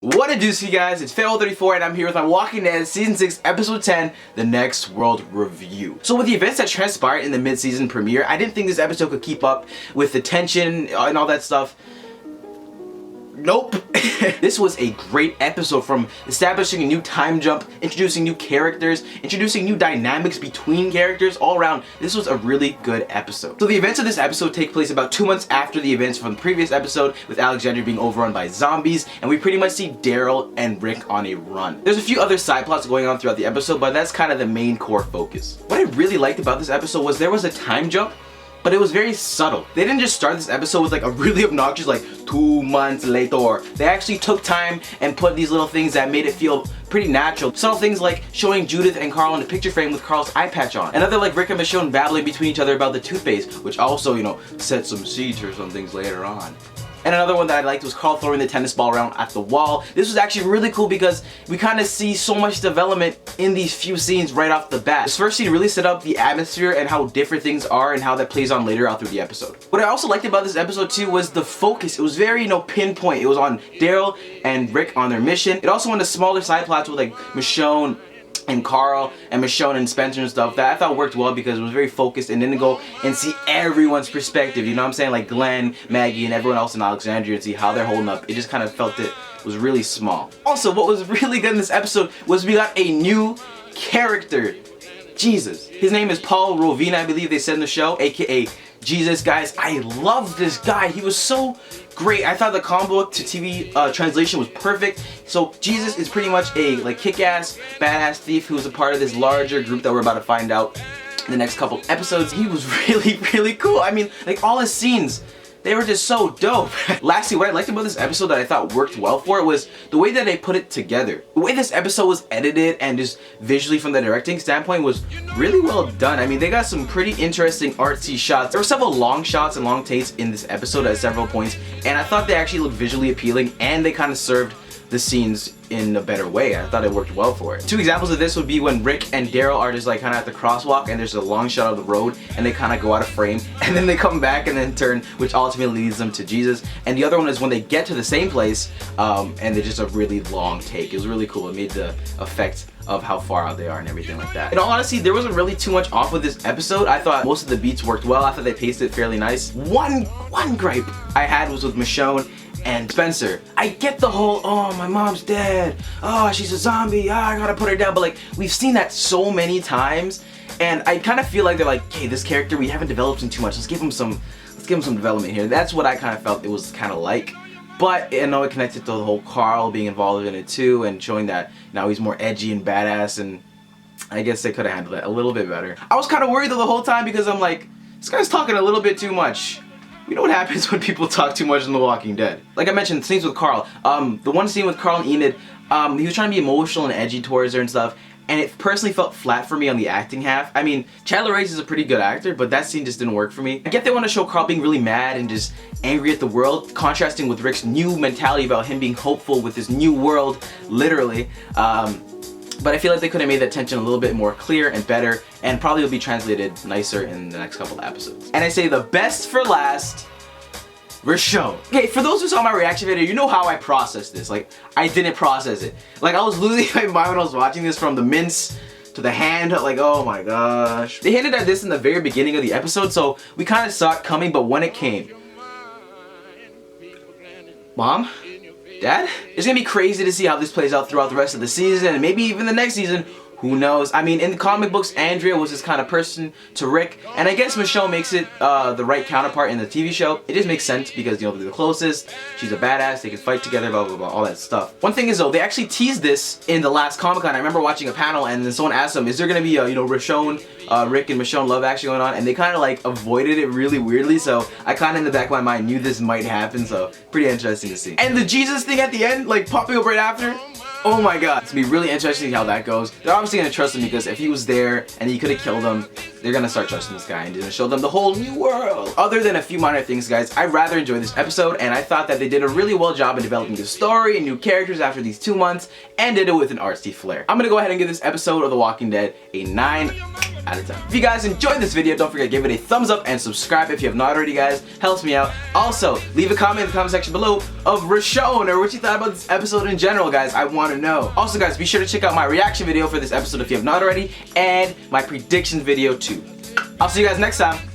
What a dooski, guys, it's Fail34 and I'm here with my Walking Dead Season 6 Episode 10, The Next World Review. So with the events that transpired in the mid-season premiere, I didn't think this episode could keep up with the tension and all that stuff. Nope. This was a great episode, from establishing a new time jump, introducing new characters, introducing new dynamics between characters. All around, this was a really good episode. So the events of this episode take place about 2 months after the events from the previous episode, with Alexandria being overrun by zombies, and we pretty much see Daryl and Rick on a run. There's a few other side plots going on throughout the episode, but that's kind of the main core focus. What I really liked about this episode was there was a time jump, but it was very subtle. They didn't just start this episode with like a really obnoxious 2 months later. They actually took time and put these little things that made it feel pretty natural. Subtle things like showing Judith and Carl in a picture frame with Carl's eye patch on. Another like Rick and Michonne babbling between each other about the toothpaste, which also, set some seeds for some things later on. And another one that I liked was Carl throwing the tennis ball around at the wall. This was actually really cool because we kind of see so much development in these few scenes right off the bat. This first scene really set up the atmosphere and how different things are and how that plays on later out through the episode. What I also liked about this episode too was the focus. It was very, pinpoint. It was on Daryl and Rick on their mission. It also went to smaller side plots with like Michonne and Carl and Michonne and Spencer and stuff that I thought worked well because it was very focused and didn't go and see everyone's perspective, you know what I'm saying? Like Glenn, Maggie, and everyone else in Alexandria and see how they're holding up. It just kind of felt it was really small. Also, what was really good in this episode was we got a new character. Jesus. His name is Paul Rovina, I believe they said in the show, aka Jesus. Guys, I love this guy. He was so great. I thought the comic book to TV translation was perfect. So Jesus is pretty much a kick-ass, badass thief who's a part of this larger group that we're about to find out in the next couple episodes. He was really cool. I mean, all his scenes, they were just so dope. Lastly, what I liked about this episode that I thought worked well for it was the way that they put it together. The way this episode was edited and just visually from the directing standpoint was really well done. I mean, they got some pretty interesting artsy shots. There were several long shots and long takes in this episode at several points, and I thought they actually looked visually appealing and they kind of served the scenes in a better way. I thought it worked well for it. Two examples of this would be when Rick and Daryl are just kind of at the crosswalk and there's a long shot of the road and they kind of go out of frame and then they come back and then turn, which ultimately leads them to Jesus. And the other one is when they get to the same place and they're just a really long take. It was really cool. It made the effect of how far out they are and everything like that. In all honesty, there wasn't really too much off with this episode. I thought most of the beats worked well. I thought they paced it fairly nice. One gripe I had was with Michonne and Spencer. I get the whole, oh, my mom's dead, oh, she's a zombie, oh, I gotta put her down, but we've seen that so many times, and I kind of feel like they're hey, this character we haven't developed in too much, let's give him some development here. That's what I kind of felt it was kind of like. But I know it connected to the whole Carl being involved in it too, and showing that now he's more edgy and badass, and I guess they could have handled it a little bit better. I was kind of worried though the whole time because I'm like, this guy's talking a little bit too much. You know what happens when people talk too much in The Walking Dead. Like I mentioned, scenes with Carl. The one scene with Carl and Enid, he was trying to be emotional and edgy towards her and stuff, and it personally felt flat for me on the acting half. I mean, Chandler Race is a pretty good actor, but that scene just didn't work for me. I get they want to show Carl being really mad and just angry at the world, contrasting with Rick's new mentality about him being hopeful with this new world, literally. But I feel like they could have made that tension a little bit more clear and better, and probably will be translated nicer in the next couple of episodes. And I say the best for last, Michonne. Okay, for those who saw my reaction video, you know how I processed this. I didn't process it. I was losing my mind when I was watching this, from the mince to the hand, oh my gosh. They hinted at this in the very beginning of the episode, so we kind of saw it coming, but when it came, Mom? Dad? It's gonna be crazy to see how this plays out throughout the rest of the season and maybe even the next season. Who knows? I mean, in the comic books, Andrea was this kind of person to Rick, and I guess Michonne makes it the right counterpart in the TV show. It just makes sense because, they're the closest, she's a badass, they can fight together, blah, blah, blah, all that stuff. One thing is, though, they actually teased this in the last Comic-Con. I remember watching a panel, and then someone asked them, is there going to be a, Michonne, Rick and Michonne love action going on? And they kind of, avoided it really weirdly, so I kind of, in the back of my mind, knew this might happen, so pretty interesting to see. And the Jesus thing at the end, popping up right after, oh my god, it's gonna be really interesting how that goes. They're obviously gonna trust him because if he was there and he could have killed them, they're gonna start trusting this guy and he's gonna show them the whole new world. Other than a few minor things, guys, I rather enjoyed this episode, and I thought that they did a really well job in developing the story and new characters after these 2 months, and did it with an artsy flair. I'm gonna go ahead and give this episode of The Walking Dead a 9 out of 10. If you guys enjoyed this video, don't forget to give it a thumbs up and subscribe if you have not already, guys. Helps me out. Also, leave a comment in the comment section below of Rashone or what you thought about this episode in general, guys. I want to know. Also, guys, be sure to check out my reaction video for this episode if you have not already, and my predictions video too. I'll see you guys next time.